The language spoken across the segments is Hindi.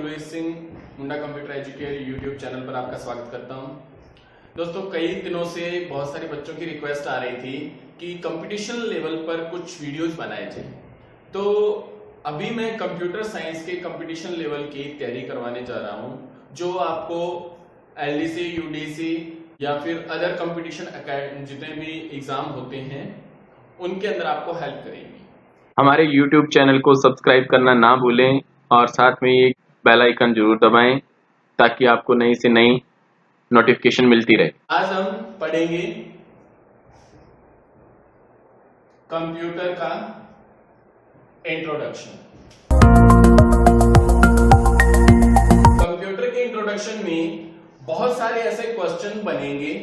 Kulveer Singh Munda computer educator YouTube channel पर आपका स्वागत करता हूं। दोस्तों, कई दिनों से बहुत सारे बच्चों की रिक्वेस्ट आ रही थी कि कंपटीशन लेवल पर कुछ वीडियोस बनाए जाए। तो अभी मैं कंप्यूटर साइंस के कंपटीशन लेवल की तैयारी करवाने जा रहा हूं, जो आपको एलडीसी, यूडीसी या फिर अदर कंपटीशन जितने भी एग्जाम होते हैं उनके अंदर आपको हेल्प करेंगे। हमारे YouTube चैनल को सब्सक्राइब करना ना भूलें और साथ में एक बेल आइकन जरूर दबाएं ताकि आपको नई से नई नोटिफिकेशन मिलती रहे। आज हम पढ़ेंगे कंप्यूटर का इंट्रोडक्शन। कंप्यूटर के इंट्रोडक्शन में बहुत सारे ऐसे क्वेश्चन बनेंगे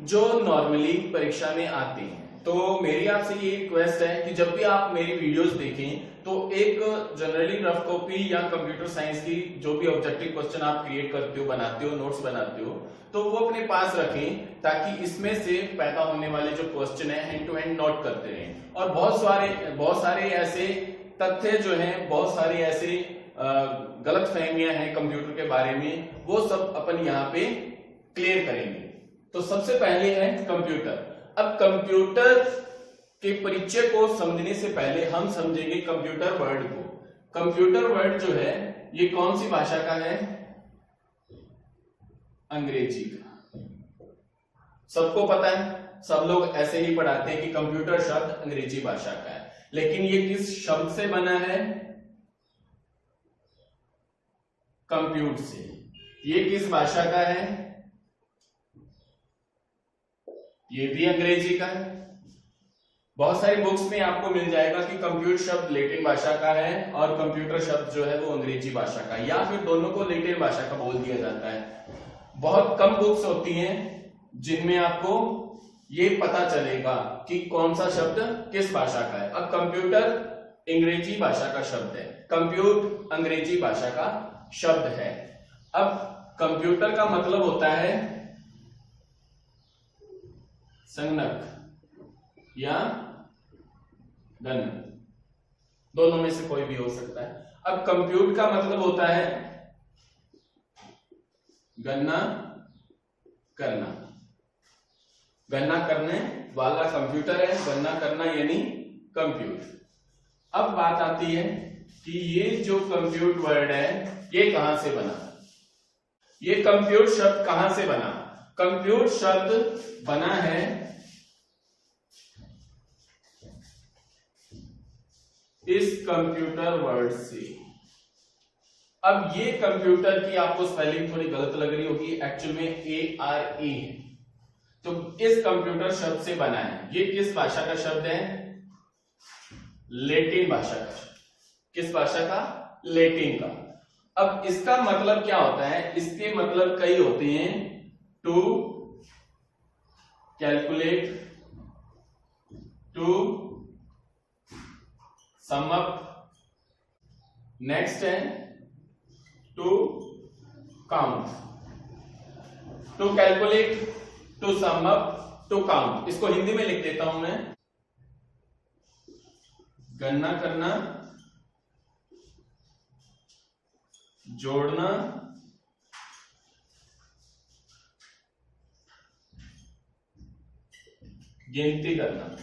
जो नॉर्मली परीक्षा में आते हैं। तो मेरी आपसे ये रिक्वेस्ट है कि जब भी आप मेरी वीडियोस देखें तो एक जनरली रफ कॉपी या कंप्यूटर साइंस की जो भी ऑब्जेक्टिव क्वेश्चन आप क्रिएट करते हो, बनाते हो, नोट्स बनाते हो, तो वो अपने पास रखें ताकि इसमें से पैदा होने वाले जो क्वेश्चन है हैंड टू हैंड नोट करते रहें। और बहुत सारे ऐसे तथ्य जो हैं, बहुत सारी ऐसी गलत फहमियां हैं कंप्यूटर के बारे में, वो सब अपन यहाँ पे क्लियर करेंगे। तो सबसे पहले है कंप्यूटर। अब कंप्यूटर के परिचय को समझने से पहले हम समझेंगे कंप्यूटर वर्ड को। कंप्यूटर वर्ड जो है ये कौन सी भाषा का है? अंग्रेजी का। सबको पता है, सब लोग ऐसे ही पढ़ाते हैं कि कंप्यूटर शब्द अंग्रेजी भाषा का है, लेकिन ये किस शब्द से बना है? कंप्यूट से। ये किस भाषा का है? ये भी अंग्रेजी का है। बहुत सारी बुक्स में आपको मिल जाएगा कि कंप्यूटर शब्द लैटिन भाषा का है और कंप्यूटर शब्द जो है वो अंग्रेजी भाषा का, या फिर दोनों को लैटिन भाषा का बोल दिया जाता है। बहुत कम बुक्स होती हैं जिनमें आपको ये पता चलेगा कि कौन सा शब्द किस भाषा का है। अब कंप्यूटर अंग्रेजी भाषा का शब्द है, कंप्यूट अंग्रेजी भाषा का शब्द है। अब कंप्यूटर का मतलब होता है संगणक या गणना, दोनों में से कोई भी हो सकता है। अब कंप्यूट का मतलब होता है गणना करना, गणना करने वाला कंप्यूटर है, गणना करना यानी कंप्यूट। अब बात आती है कि ये जो कंप्यूट वर्ड है ये कहां से बना, ये कंप्यूट शब्द कहां से बना? कंप्यूट शब्द बना है इस कंप्यूटर वर्ड से। अब ये कंप्यूटर की आपको स्पेलिंग थोड़ी गलत लग रही होगी, एक्चुअल में ARE है। तो इस कंप्यूटर शब्द से बना है। ये किस भाषा का शब्द है? लैटिन भाषा का। किस भाषा का? लैटिन का। अब इसका मतलब क्या होता है? इसके मतलब कई होते हैं। To calculate, to sum up, next है to count. To calculate, to sum up, to count. इसको हिंदी में लिख देता हूं मैं। गणना करना, जोड़ना, गिनती करना।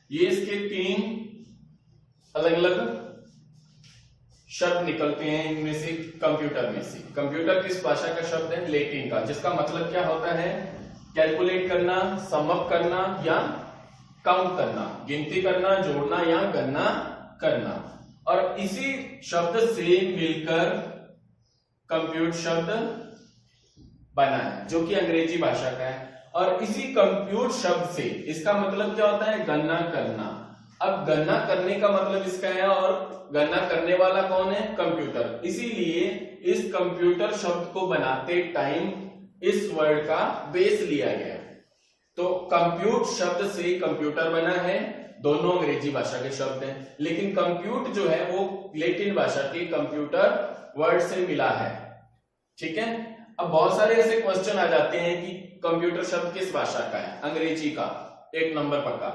ये इसके तीन अलग अलग शब्द निकलते हैं इनमें से, कंप्यूटर में से। कंप्यूटर किस भाषा का शब्द है? लैटिन का, जिसका मतलब क्या होता है? कैलकुलेट करना, सम अप करना या काउंट करना, गिनती करना, जोड़ना या गणना करना। और इसी शब्द से मिलकर कंप्यूट शब्द बना है जो कि अंग्रेजी भाषा का है। और इसी कंप्यूट शब्द से इसका मतलब क्या होता है? गणना करना। अब गणना करने का मतलब इसका है, और गणना करने वाला कौन है? कंप्यूटर। इसीलिए इस कंप्यूटर शब्द को बनाते टाइम इस वर्ड का बेस लिया गया। तो कंप्यूट शब्द से कंप्यूटर बना है, दोनों अंग्रेजी भाषा के शब्द हैं, लेकिन कंप्यूट जो है वो लैटिन भाषा के कंप्यूटर वर्ड से मिला है। ठीक है। अब बहुत सारे ऐसे क्वेश्चन आ जाते हैं कि कंप्यूटर शब्द किस भाषा का है? अंग्रेजी का, 1 नंबर पक्का।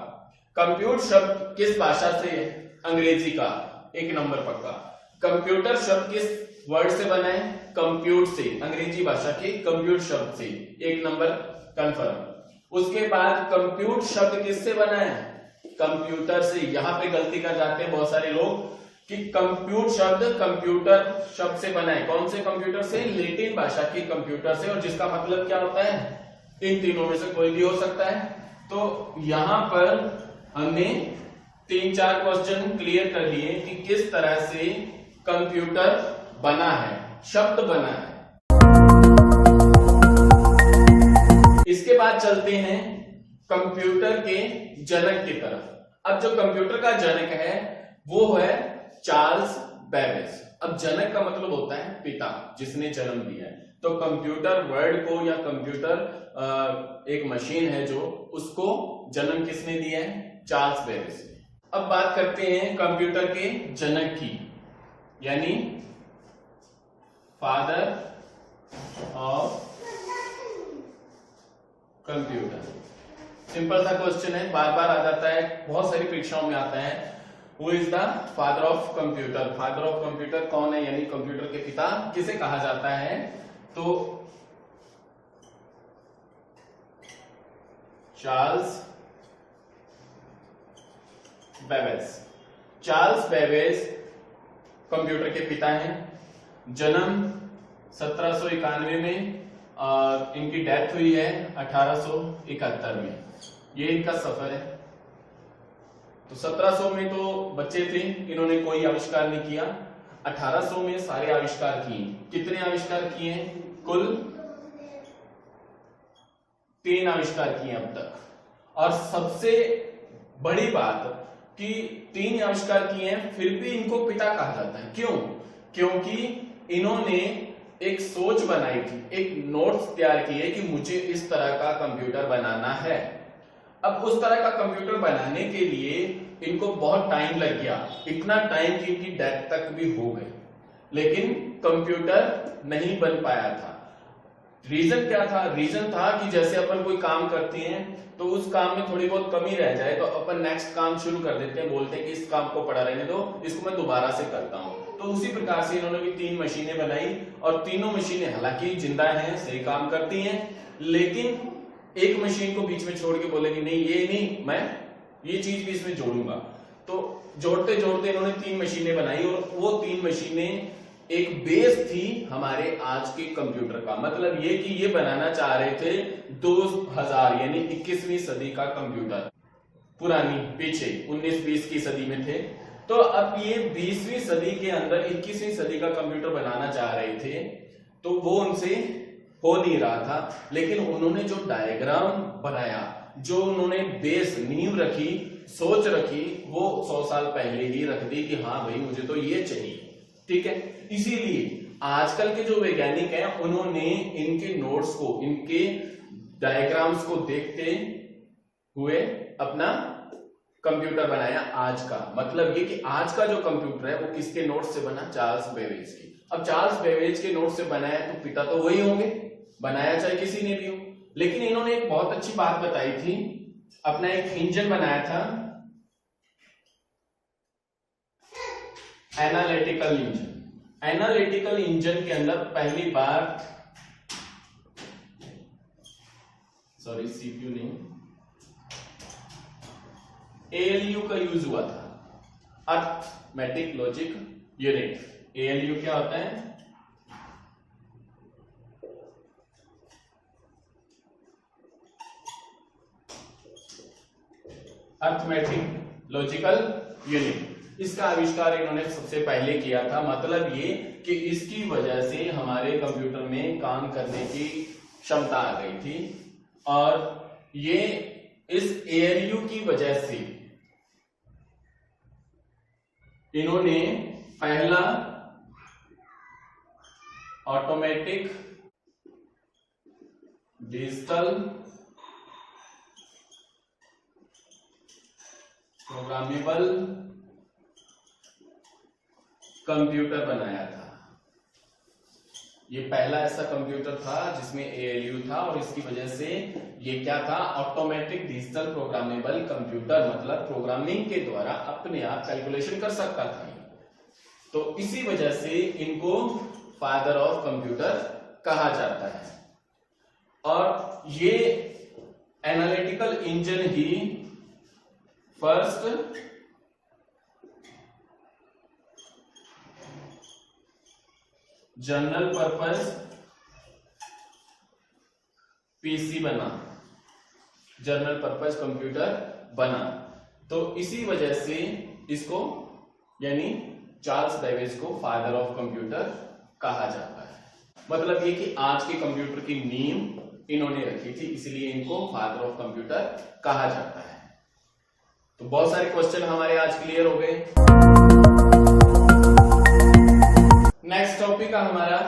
कंप्यूट शब्द किस भाषा से? अंग्रेजी का, 1 नंबर पक्का। कंप्यूटर शब्द किस वर्ड से बना है? कंप्यूट से, अंग्रेजी भाषा के कंप्यूट शब्द से। एक नंबर कंफर्म। उसके बाद कंप्यूट शब्द किससे बना है? कंप्यूटर से। यहां पे गलती कर जाते हैं बहुत सारे लोग कि कंप्यूट शब्द कंप्यूटर शब्द से बना है। कौन से कंप्यूटर से? लैटिन भाषा के कंप्यूटर से, और जिसका मतलब क्या होता है? इन तीनों में से कोई भी हो सकता है। तो यहां पर हमने 3-4 क्वेश्चन क्लियर कर लिए कि किस तरह से कंप्यूटर बना है, शब्द बना है। इसके बाद चलते हैं कंप्यूटर के जनक की तरफ। अब जो कंप्यूटर का जनक है वो है चार्ल्स बेबेज। अब जनक का मतलब होता है पिता, जिसने जन्म दिया है। तो कंप्यूटर वर्ड को या कंप्यूटर एक मशीन है जो, उसको जन्म किसने दिया है? Charles Babbage. अब बात करते हैं कंप्यूटर के जनक की, यानी फादर ऑफ कंप्यूटर। सिंपल सा क्वेश्चन है, बार बार आ जाता है, बहुत सारी परीक्षाओं में आता है। Who is the father of computer? Father of computer कौन है, यानी कंप्यूटर के पिता किसे कहा जाता है? तो Charles Babbage. Charles Babbage computer के पिता हैं। जन्म 1791 में और इनकी डेथ हुई है 1871 में। ये इनका सफर है। तो 1700 में तो बच्चे थे, इन्होंने कोई आविष्कार नहीं किया। 1800 में सारे आविष्कार किए। कितने आविष्कार किए हैं? कुल 3 आविष्कार किए अब तक। और सबसे बड़ी बात कि 3 आविष्कार किए हैं, फिर भी इनको पिता कहा जाता है। क्यों? क्योंकि इन्होंने एक सोच बनाई थी, एक नोट्स तैयार किए कि मुझे इस तरह का कंप्यूटर बनाना है। अब उस तरह का कंप्यूटर बनाने के लिए इनको बहुत टाइम लग गया, इतना टाइम कि इनकी डेथ तक भी हो गई, लेकिन कंप्यूटर नहीं बन पाया था। रीजन क्या था? रीजन था कि जैसे अपन कोई काम करते हैं तो उस काम में थोड़ी बहुत कमी रह जाए तो अपन नेक्स्ट काम शुरू कर देते हैं, बोलते हैं कि इस काम को पड़ा रहने दो, इसको मैं दोबारा से करता हूं। तो उसी प्रकार से इन्होंने भी 3 मशीनें बनाई, और तीनों मशीनें हालांकि जिंदा हैं, सही काम करती हैं, लेकिन एक मशीन को बीच में छोड़ के बोले कि नहीं, ये नहीं, मैं ये चीज भी इसमें जोड़ूंगा। तो जोड़ते जोड़ते इन्होंने 3 मशीनें बनाई, और वो 3 मशीनें एक बेस थी हमारे आज के कंप्यूटर का। मतलब ये कि ये बनाना चाह रहे थे 2000 यानी 21वीं सदी का कंप्यूटर। पुरानी पीछे 19-20 की सदी में थे, तो अब ये 20वीं सदी के अंदर 21वीं सदी का कंप्यूटर बनाना चाह रहे थे, तो वो उनसे हो नहीं रहा था। लेकिन उन्होंने जो डायग्राम बनाया, जो उन्होंने बेस नींव रखी, सोच रखी, वो 100 साल पहले ही रख दी कि हाँ भाई मुझे तो ये चाहिए। ठीक है, इसीलिए आजकल के जो वैज्ञानिक हैं उन्होंने इनके नोट्स को, इनके डायग्राम्स को देखते हुए अपना कंप्यूटर बनाया आज का। मतलब ये कि आज का जो कंप्यूटर है वो किसके नोट्स से बना? चार्ल्स बेबेज के। अब चार्ल्स बेबेज के नोट्स से बनाया तो पिता तो वही होंगे, बनाया चाहे किसी ने भी हो। लेकिन इन्होंने एक बहुत अच्छी बात बताई थी, अपना एक इंजन बनाया था, एनालिटिकल इंजन। एनालिटिकल इंजन के अंदर पहली बार, सॉरी सीपीयू नहीं, एएलयू का यूज हुआ था, अर्थमेटिक लॉजिक यूनिट। एएलयू क्या होता है? Arithmetic logical unit. इसका आविष्कार इन्होंने सबसे पहले किया था। मतलब ये कि इसकी वजह से हमारे कंप्यूटर में काम करने की क्षमता आ गई थी, और ये इस एएलयू की वजह से इन्होंने पहला ऑटोमेटिक डिजिटल प्रोग्रामेबल कंप्यूटर बनाया था। ये पहला ऐसा कंप्यूटर था जिसमें एएलयू था, और इसकी वजह से ये क्या था? Automatic digital programmable computer. मतलब प्रोग्रामिंग के द्वारा अपने आप कैलकुलेशन कर सकता था। तो इसी वजह से इनको फादर ऑफ कंप्यूटर कहा जाता है। और ये एनालिटिकल इंजन ही फर्स्ट जनरल पर्पस पीसी बना, जनरल पर्पस कंप्यूटर बना। तो इसी वजह से इसको यानी चार्ल्स बेबेज को फादर ऑफ कंप्यूटर कहा जाता है। मतलब ये कि आज के कंप्यूटर की नींव इन्होंने रखी थी, इसलिए इनको फादर ऑफ कंप्यूटर कहा जाता है। तो बहुत सारे क्वेश्चन हमारे आज क्लियर हो गए। नेक्स्ट टॉपिक है हमारा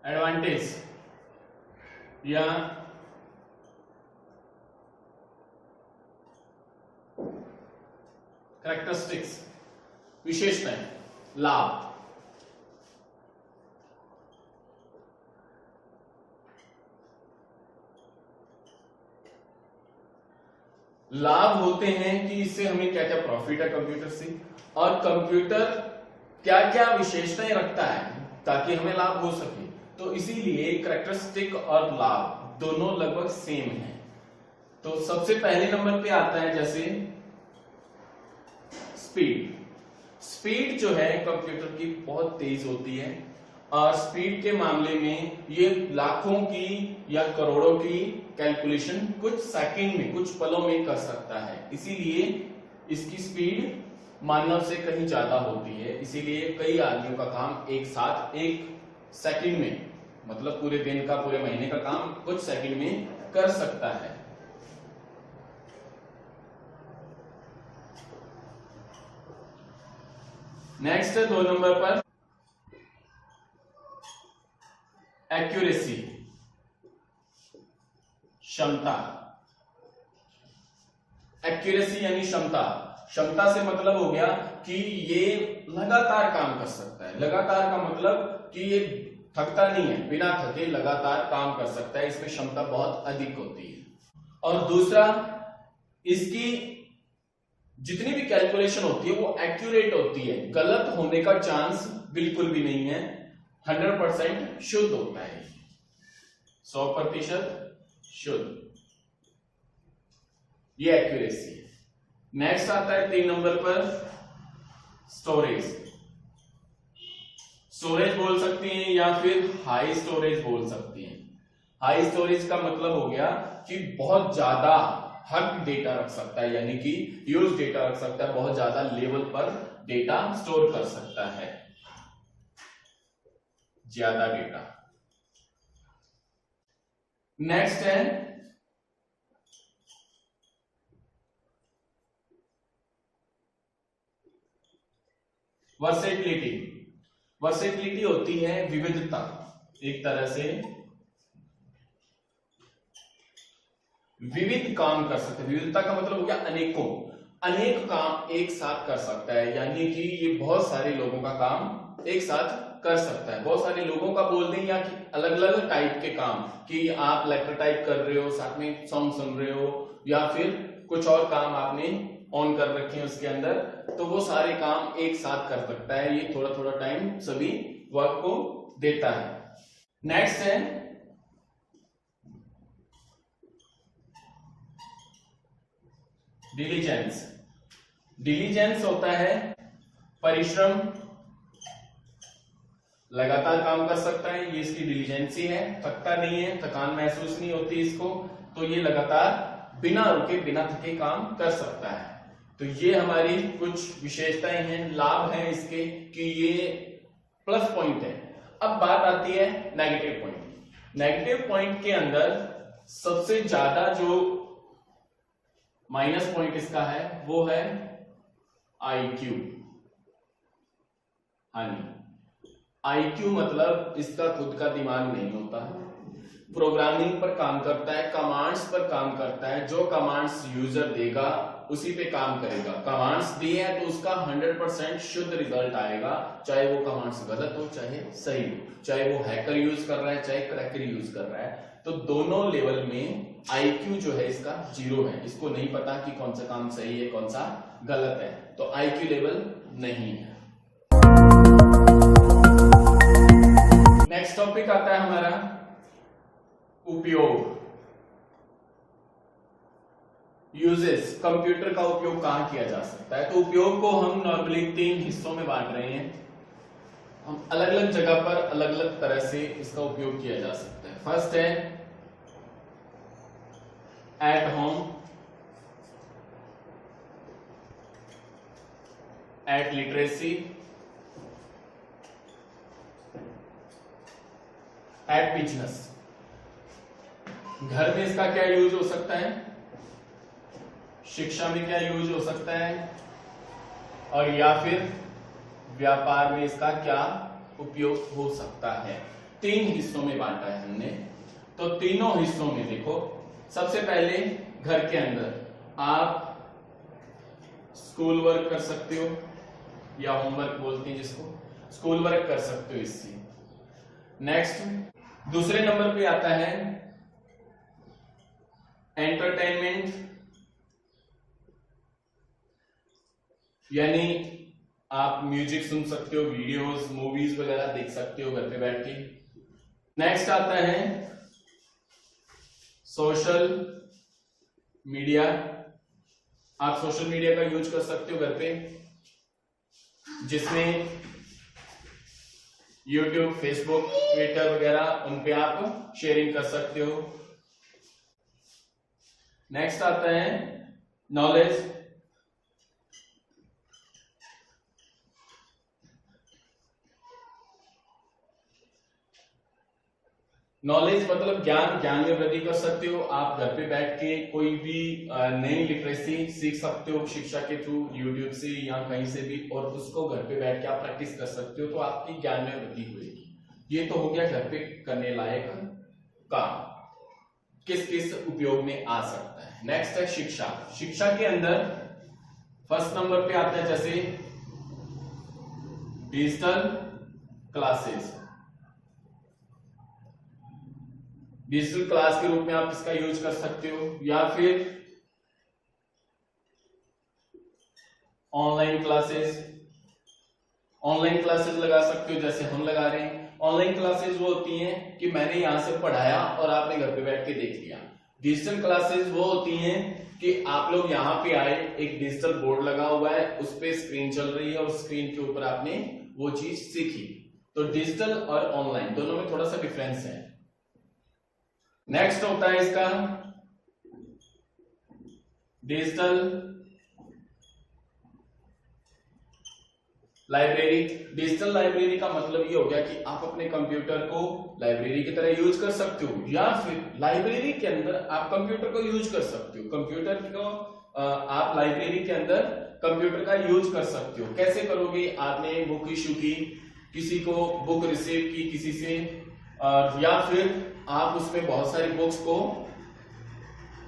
एडवांटेज या कैरेक्टरिस्टिक्स, विशेषताएं, लाभ। लाभ होते हैं कि इससे हमें क्या क्या प्रॉफिट है कंप्यूटर से, और कंप्यूटर क्या क्या विशेषताएं रखता है ताकि हमें लाभ हो सके। तो इसीलिए कैरेक्टरिस्टिक और लाभ दोनों लगभग सेम है। तो सबसे पहले नंबर पे आता है जैसे स्पीड। स्पीड जो है कंप्यूटर की बहुत तेज होती है, और स्पीड के मामले में ये लाखों की या करोड़ों की कैलकुलेशन कुछ सेकंड में, कुछ पलों में कर सकता है। इसीलिए इसकी स्पीड मानव से कहीं ज्यादा होती है। इसीलिए कई आदमियों का काम एक साथ एक सेकंड में, मतलब पूरे दिन का, पूरे महीने का काम कुछ सेकंड में कर सकता है। नेक्स्ट है 2 नंबर पर एक्यूरेसी, क्षमता। एक्यूरेसी यानी क्षमता। क्षमता से मतलब हो गया कि ये लगातार काम कर सकता है। लगातार का मतलब कि ये थकता नहीं है, बिना थके लगातार काम कर सकता है। इसमें क्षमता बहुत अधिक होती है। और दूसरा, इसकी जितनी भी कैलकुलेशन होती है वो एक्यूरेट होती है, गलत होने का चांस बिल्कुल भी नहीं है। 100% शुद्ध होता है, 100% शुद्ध। ये एक्यूरेसी है। नेक्स्ट आता है 3 नंबर पर स्टोरेज। स्टोरेज बोल सकती हैं या फिर हाई स्टोरेज बोल सकती हैं। हाई स्टोरेज का मतलब हो गया कि बहुत ज्यादा हर डेटा रख सकता है, यानी कि यूज डेटा रख सकता है, बहुत ज्यादा लेवल पर डेटा स्टोर कर सकता है, ज्यादा डेटा। नेक्स्ट है वर्सेटिलिटी। वर्सेटिलिटी होती है विविधता, एक तरह से विविध काम कर सकते हैं। विविधता का मतलब हो गया अनेकों, अनेक काम एक साथ कर सकता है, यानी कि ये बहुत सारे लोगों का काम एक साथ कर सकता है। बहुत सारे लोगों का बोल दें या कि अलग अलग टाइप के काम, कि आप लेटर टाइप कर रहे हो, साथ में सॉन्ग सुन रहे हो, या फिर कुछ और काम आपने ऑन कर रखे हैं उसके अंदर, तो वो सारे काम एक साथ कर सकता है। ये थोड़ा थोड़ा टाइम सभी वर्क को देता है। नेक्स्ट है डिलीजेंस। डिलीजेंस होता है परिश्रम, लगातार काम कर सकता है, ये इसकी डिलीजेंसी है। थकता नहीं है, थकान महसूस नहीं होती इसको, तो ये लगातार बिना रुके बिना थके काम कर सकता है। तो ये हमारी कुछ विशेषताएं हैं, लाभ हैं इसके, कि ये प्लस पॉइंट है। अब बात आती है नेगेटिव पॉइंट। नेगेटिव पॉइंट के अंदर सबसे ज्यादा जो माइनस पॉइंट इसका है वो है आईक्यू। हाँ जी, आईक्यू मतलब इसका खुद का दिमाग नहीं होता है, प्रोग्रामिंग पर काम करता है, कमांड्स पर काम करता है। जो कमांड्स यूजर देगा उसी पे काम करेगा। कमांड्स दिए हैं तो उसका 100% शुद्ध रिजल्ट आएगा, चाहे वो कमांड्स गलत हो चाहे सही हो, चाहे वो हैकर यूज कर रहा है चाहे क्रैकर यूज कर रहा है। तो दोनों लेवल में IQ जो है इसका 0 है। इसको नहीं पता कि कौन सा काम सही है कौन सा गलत है, तो IQ लेवल नहीं है। नेक्स्ट टॉपिक आता है हमारा उपयोग, यूजेस। कंप्यूटर का उपयोग कहां किया जा सकता है? तो उपयोग को हम नॉर्मली 3 हिस्सों में बांट रहे हैं। हम अलग अलग जगह पर अलग अलग तरह से इसका उपयोग किया जा सकता है। फर्स्ट है at home, at literacy, at business. घर में इसका क्या यूज हो सकता है, शिक्षा में क्या यूज हो सकता है, और या फिर व्यापार में इसका क्या उपयोग हो सकता है। 3 हिस्सों में बांटा है हमने। तो तीनों हिस्सों में देखो, सबसे पहले घर के अंदर आप स्कूल वर्क कर सकते हो या होमवर्क बोलते हैं जिसको, स्कूल वर्क कर सकते हो इससे। नेक्स्ट दूसरे नंबर पे आता है एंटरटेनमेंट, यानी आप म्यूजिक सुन सकते हो, वीडियोस मूवीज वगैरह देख सकते हो घर पे बैठ के। नेक्स्ट आता है सोशल मीडिया, आप सोशल मीडिया का यूज कर सकते हो घर पे, जिसमें यूट्यूब, फेसबुक, ट्विटर वगैरह उन पे आप शेयरिंग कर सकते हो। नेक्स्ट आता है नॉलेज, नॉलेज मतलब ज्ञान, ज्ञान में वृद्धि कर सकते हो। आप घर पे बैठ के कोई भी नई लिटरेसी सीख सकते हो शिक्षा के थ्रू, यूट्यूब से या कहीं से भी, और उसको घर पे बैठ के आप प्रैक्टिस कर सकते हो, तो आपकी ज्ञान में वृद्धि होगी। ये तो हो गया घर पे करने लायक काम, किस किस उपयोग में आ सकता है। नेक्स्ट है शिक्षा। शिक्षा के अंदर फर्स्ट नंबर पे आता है जैसे डिजिटल क्लासेस। डिजिटल क्लास के रूप में आप इसका यूज कर सकते हो, या फिर ऑनलाइन क्लासेस। ऑनलाइन क्लासेस लगा सकते हो जैसे हम लगा रहे हैं। ऑनलाइन क्लासेस वो होती हैं कि मैंने यहां से पढ़ाया और आपने घर पे बैठ के देख लिया। डिजिटल क्लासेस वो होती हैं कि आप लोग यहाँ पे आए, एक डिजिटल बोर्ड लगा हुआ है, उस पे स्क्रीन चल रही है और स्क्रीन के ऊपर आपने वो चीज सीखी। तो डिजिटल और ऑनलाइन दोनों में थोड़ा सा डिफरेंस है। नेक्स्ट होता है इसका डिजिटल लाइब्रेरी। डिजिटल लाइब्रेरी का मतलब ये हो गया कि आप अपने कंप्यूटर को लाइब्रेरी की तरह यूज कर सकते हो, या फिर लाइब्रेरी के अंदर आप कंप्यूटर को यूज कर सकते हो। कंप्यूटर को आप लाइब्रेरी के अंदर कंप्यूटर का यूज कर सकते हो। कैसे करोगे? आपने बुक इशू की, किसी को बुक रिसीव की किसी से, या फिर आप उसमें बहुत सारी बुक्स को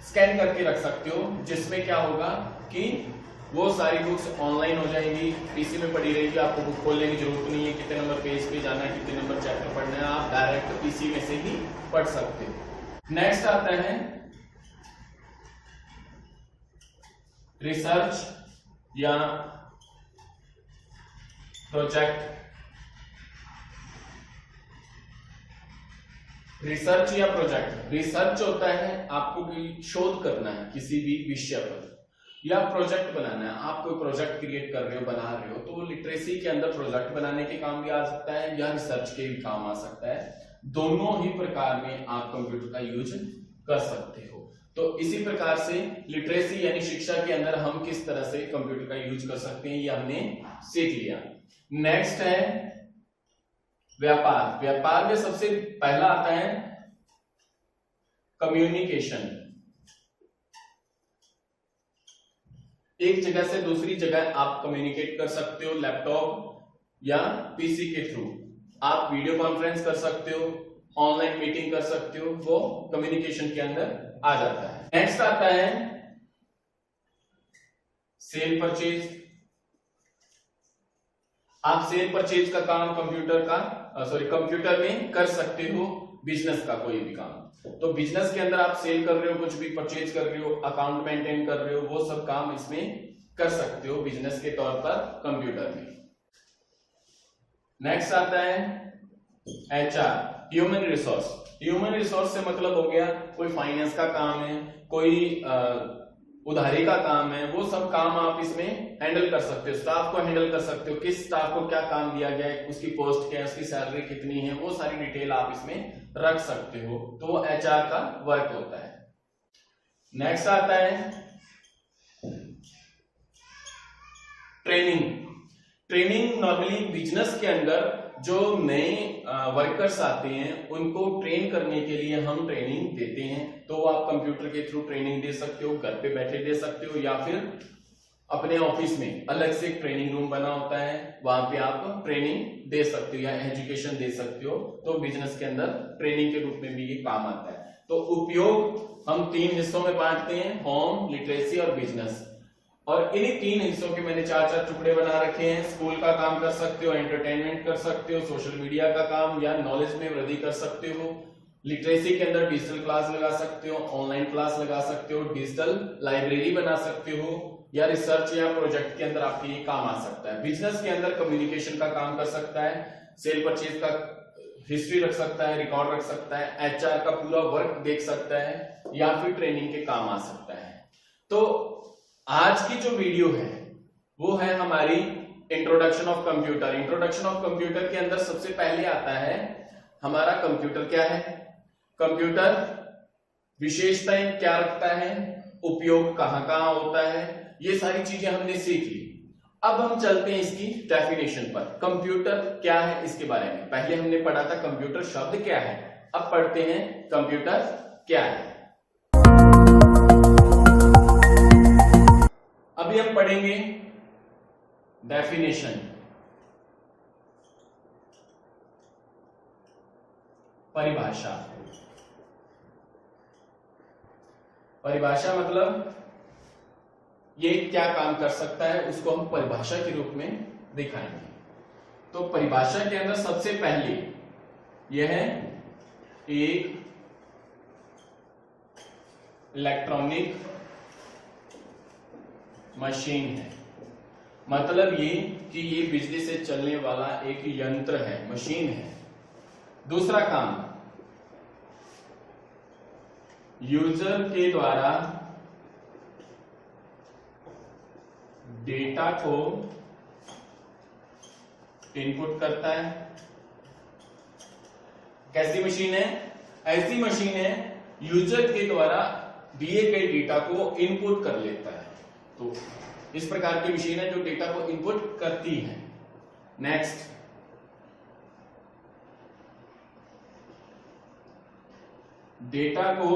स्कैन करके रख सकते हो, जिसमें क्या होगा कि वो सारी बुक्स ऑनलाइन हो जाएंगी, पीसी में पड़ी रहेगी। आपको बुक खोलने की जरूरत नहीं है, कितने नंबर पेज पे जाना है, कितने नंबर चैप्टर पढ़ना है, आप डायरेक्ट पीसी में से ही पढ़ सकते हो। नेक्स्ट आता है रिसर्च या प्रोजेक्ट। रिसर्च या प्रोजेक्ट, रिसर्च होता है आपको शोध करना है किसी भी विषय पर, या प्रोजेक्ट बनाना है, आप कोई प्रोजेक्ट क्रिएट कर रहे हो, बना रहे हो, तो लिटरेसी के अंदर प्रोजेक्ट बनाने के काम भी आ सकता है या रिसर्च के भी काम आ सकता है। दोनों ही प्रकार में आप कंप्यूटर का यूज कर सकते हो। तो इसी प्रकार से लिटरेसी यानी शिक्षा के अंदर हम किस तरह से कंप्यूटर का यूज कर सकते हैं, ये हमने सीख लिया। नेक्स्ट है व्यापार। व्यापार में सबसे पहला आता है कम्युनिकेशन। एक जगह से दूसरी जगह आप कम्युनिकेट कर सकते हो लैपटॉप या पीसी के थ्रू। आप वीडियो कॉन्फ्रेंस कर सकते हो, ऑनलाइन मीटिंग कर सकते हो, वो कम्युनिकेशन के अंदर आ जाता है। नेक्स्ट आता है सेल परचेज, आप सेल परचेज का काम कंप्यूटर में कर सकते हो, बिजनेस का कोई भी काम। तो बिजनेस के अंदर आप सेल कर रहे हो, कुछ भी परचेज कर रहे हो, अकाउंट मेंटेन कर रहे हो, वो सब काम इसमें कर सकते हो बिजनेस के तौर पर कंप्यूटर में। नेक्स्ट आता है HR, human resource. Human resource से मतलब हो गया कोई फाइनेंस का काम है, कोई उधारी का काम है, वो सब काम आप इसमें हैंडल कर सकते हो। स्टाफ को हैंडल कर सकते हो, किस स्टाफ को क्या काम दिया गया है, उसकी पोस्ट क्या है, उसकी सैलरी कितनी है, वो सारी डिटेल आप इसमें रख सकते हो। तो वो HR का वर्क होता है। नेक्स्ट आता है ट्रेनिंग। ट्रेनिंग नॉर्मली बिजनेस के अंदर जो नए वर्कर्स आते हैं उनको ट्रेन करने के लिए हम ट्रेनिंग देते हैं। तो आप कंप्यूटर के थ्रू ट्रेनिंग दे सकते हो, घर पे बैठे दे सकते हो, या फिर अपने ऑफिस में अलग से एक ट्रेनिंग रूम बना होता है, वहां पे आप ट्रेनिंग दे सकते हो या एजुकेशन दे सकते हो। तो बिजनेस के अंदर ट्रेनिंग के रूप में भी ये काम आता है। तो उपयोग हम 3 हिस्सों में बांटते हैं, होम, लिटरेसी और बिजनेस। और इन्हीं 3 हिस्सों के मैंने 4 टुकड़े बना रखे हैं। स्कूल का काम कर सकते हो, एंटरटेनमेंट कर सकते हो, सोशल मीडिया का काम या नॉलेज में वृद्धि कर सकते हो। लिटरेसी के अंदर डिजिटल क्लास लगा सकते हो, ऑनलाइन क्लास लगा सकते हो, डिजिटल लाइब्रेरी बना सकते हो, या रिसर्च या प्रोजेक्ट के अंदर आपके ये काम आ सकता है। बिजनेस के अंदर कम्युनिकेशन का काम कर सकता है, सेल परचेज का हिस्ट्री रख सकता है, रिकॉर्ड रख सकता है, HR का पूरा वर्क देख सकता है, या फिर ट्रेनिंग के काम आ सकता है। तो आज की जो वीडियो है वो है हमारी introduction of computer. Introduction of computer के अंदर सबसे पहले आता है हमारा कंप्यूटर क्या है, कंप्यूटर विशेषताएं क्या रखता है, उपयोग कहां कहां होता है, ये सारी चीजें हमने सीख ली। अब हम चलते हैं इसकी डेफिनेशन पर। कंप्यूटर क्या है इसके बारे में। पहले हमने पढ़ा था कंप्यूटर शब्द क्या है, अब पढ़ते हैं कंप्यूटर क्या है। अभी हम पढ़ेंगे डेफिनेशन, परिभाषा। परिभाषा मतलब ये क्या काम कर सकता है उसको हम परिभाषा के रूप में दिखाएंगे। तो परिभाषा के अंदर सबसे पहले यह है एक इलेक्ट्रॉनिक मशीन है। मतलब ये कि ये बिजली से चलने वाला एक यंत्र है, मशीन है। दूसरा काम, यूजर के द्वारा डेटा को इनपुट करता है। कैसी मशीन है? ऐसी मशीन है यूजर के द्वारा दिए गए डेटा को इनपुट कर लेता है। तो इस प्रकार की मशीन है जो डेटा को इनपुट करती है। नेक्स्ट, डेटा को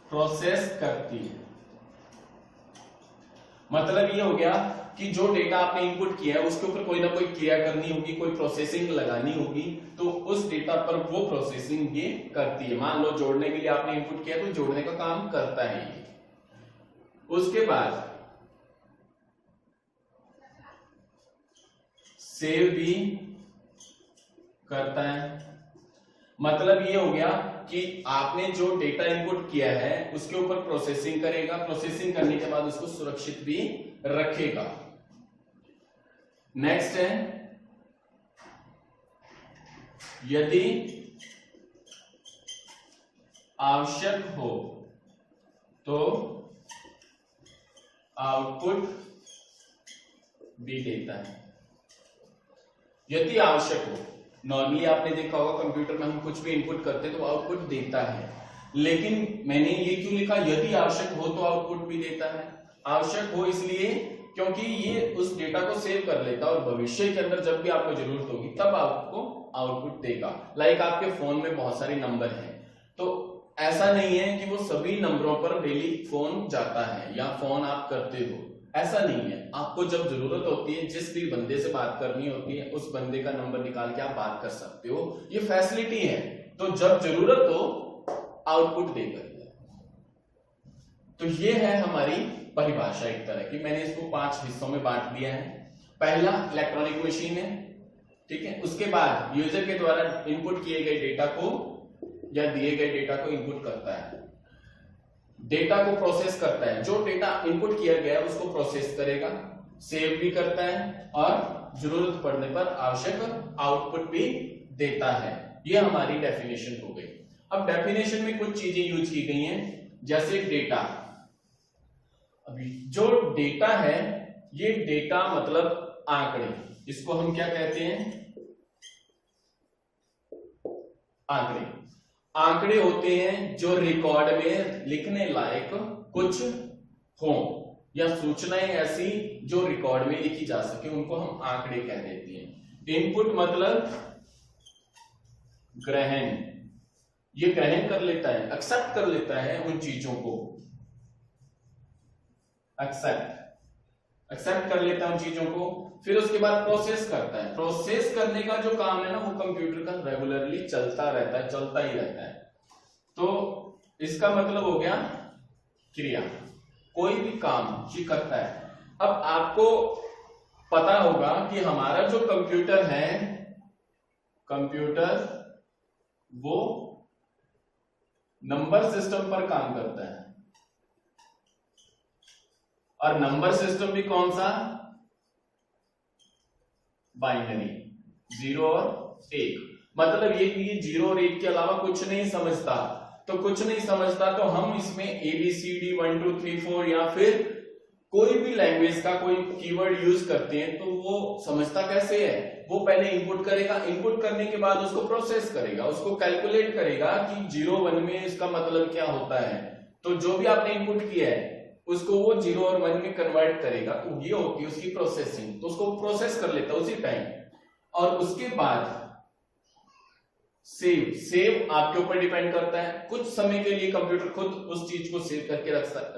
प्रोसेस करती है। मतलब ये हो गया कि जो डेटा आपने इनपुट किया है उसके ऊपर कोई ना कोई क्रिया करनी होगी, कोई प्रोसेसिंग लगानी होगी, तो उस डेटा पर वो प्रोसेसिंग ये करती है। मान लो जोड़ने के लिए आपने इनपुट किया तो जोड़ने का काम करता है ये। उसके बाद सेव भी करता है। मतलब ये हो गया कि आपने जो डेटा इनपुट किया है उसके ऊपर प्रोसेसिंग करेगा, प्रोसेसिंग करने के बाद उसको सुरक्षित भी रखेगा। नेक्स्ट है, यदि आवश्यक हो तो आउटपुट भी देता है। यदि आवश्यक हो, नॉर्मली आपने देखा होगा कंप्यूटर में हम कुछ भी इनपुट करते तो आउटपुट देता है, लेकिन मैंने ये क्यों लिखा यदि आवश्यक हो तो आउटपुट भी देता है। आवश्यक हो इसलिए क्योंकि ये उस डेटा को सेव कर लेता है और भविष्य के अंदर जब भी आपको जरूरत होगी तब आपको आउटपुट देगा। लाइक आपके फोन में बहुत सारे नंबर हैं, तो ऐसा नहीं है कि वो सभी नंबरों पर डेली फोन जाता है या फोन आप करते हो, ऐसा नहीं है। आपको जब जरूरत होती है, जिस भी बंदे से बात करनी होती है, उस बंदे का नंबर निकाल के आप बात कर सकते हो। ये फैसिलिटी है, तो जब जरूरत हो आउटपुट देकर। तो ये है हमारी परिभाषा एक तरह की। मैंने इसको 5 हिस्सों में बांट दिया है। पहला इलेक्ट्रॉनिक मशीन है, ठीक है। उसके बाद यूजर के द्वारा इनपुट किए गए डेटा को या दिए गए डेटा को इनपुट करता है, डेटा को प्रोसेस करता है, जो डेटा इनपुट किया गया है उसको प्रोसेस करेगा, सेव भी करता है और जरूरत पड़ने पर आवश्यक आउटपुट भी देता है। ये हमारी डेफिनेशन हो गई। अब डेफिनेशन में कुछ चीजें यूज की गई हैं, जैसे डेटा। अभी जो डेटा है, ये डेटा मतलब आंकड़े, इसको हम क्या कहते हैं? आंकड़े। आंकड़े होते हैं जो रिकॉर्ड में लिखने लायक कुछ हो या सूचनाएं ऐसी जो रिकॉर्ड में लिखी जा सके, उनको हम आंकड़े कह देते हैं। इनपुट मतलब ग्रहण, ये ग्रहण कर लेता है, एक्सेप्ट कर लेता है उन चीजों को, एक्सेप्ट कर लेता है उन चीजों को। फिर उसके बाद प्रोसेस करता है। प्रोसेस करने का जो काम है ना, वो कंप्यूटर का रेगुलरली चलता रहता है, चलता ही रहता है। तो इसका मतलब हो गया क्रिया, कोई भी काम ये करता है। अब आपको पता होगा कि हमारा जो कंप्यूटर है, कंप्यूटर वो नंबर सिस्टम पर काम करता है, और नंबर सिस्टम भी कौन सा? बाइनरी, 0 और 1। मतलब ये कि 0 और 1 के अलावा कुछ नहीं समझता। तो कुछ नहीं समझता तो हम इसमें ABCD 1 2 3 4 या फिर कोई भी लैंग्वेज का कोई कीवर्ड यूज करते हैं, तो वो समझता कैसे है? वो पहले इनपुट करेगा, इनपुट करने के बाद उसको प्रोसेस करेगा, उसको कैलकुलेट करेगा कि 0 1 में इसका मतलब क्या होता है। तो जो भी आपने इनपुट किया है उसको वो 0 और 1 में कन्वर्ट करेगा, तो ये होती है उसकी प्रोसेसिंग। तो उसको प्रोसेस कर लेता है उसी टाइम, और उसके बाद सेव आपके ऊपर डिपेंड करता है। कुछ समय के लिए कंप्यूटर खुद उस चीज को सेव करके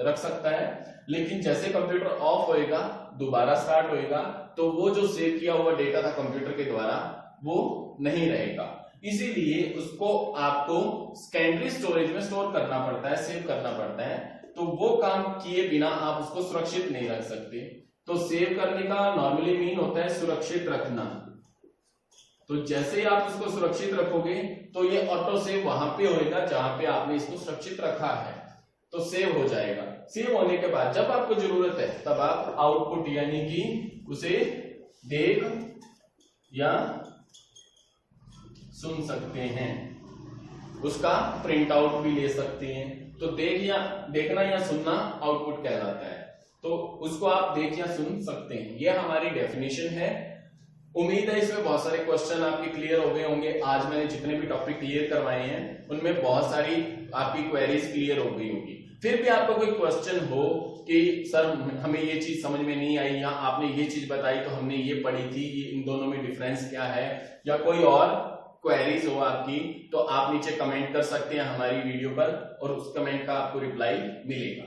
रख सकता है, लेकिन जैसे कंप्यूटर ऑफ होएगा, दोबारा स्टार्ट होएगा, तो वो जो सेव किया हुआ डेटा था कंप्यूटर के द्वारा वो नहीं रहेगा। इसीलिए उसको आपको सेकेंडरी स्टोरेज में स्टोर करना पड़ता है, सेव करना पड़ता है। तो वो काम किए बिना आप उसको सुरक्षित नहीं रख सकते। तो सेव करने का नॉर्मली मीन होता है सुरक्षित रखना। तो जैसे ही आप इसको सुरक्षित रखोगे तो ये ऑटो सेव वहां पे होएगा जहां पे आपने इसको सुरक्षित रखा है, तो सेव हो जाएगा। सेव होने के बाद जब आपको जरूरत है तब आप आउटपुट यानी कि उसे देख या सुन सकते हैं, उसका प्रिंट आउट भी ले सकते हैं। तो देखना या सुनना आउटपुट कहलाता है। तो उसको आप देख या सुन सकते हैं। यह हमारी डेफिनेशन है। उम्मीद है इसमें बहुत सारे क्वेश्चन आपके क्लियर हो गए होंगे। आज मैंने जितने भी टॉपिक क्लियर करवाए हैं उनमें बहुत सारी आपकी क्वेरीज क्लियर हो गई होगी। फिर भी आपका कोई क्वेश्चन हो कि सर हमें ये चीज समझ में नहीं आई, या आपने ये चीज बताई तो हमने ये पढ़ी थी, इन दोनों में डिफरेंस क्या है, या कोई और क्वेरीज हो आपकी, तो आप नीचे कमेंट कर सकते हैं हमारी वीडियो पर, और उस कमेंट का आपको रिप्लाई मिलेगा।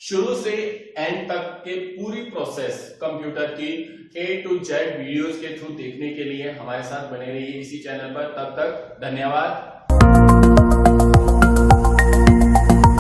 शुरू से एंड तक के पूरी प्रोसेस कंप्यूटर की A to Z वीडियोस के थ्रू देखने के लिए हमारे साथ बने रहिए इसी चैनल पर। तब तक धन्यवाद।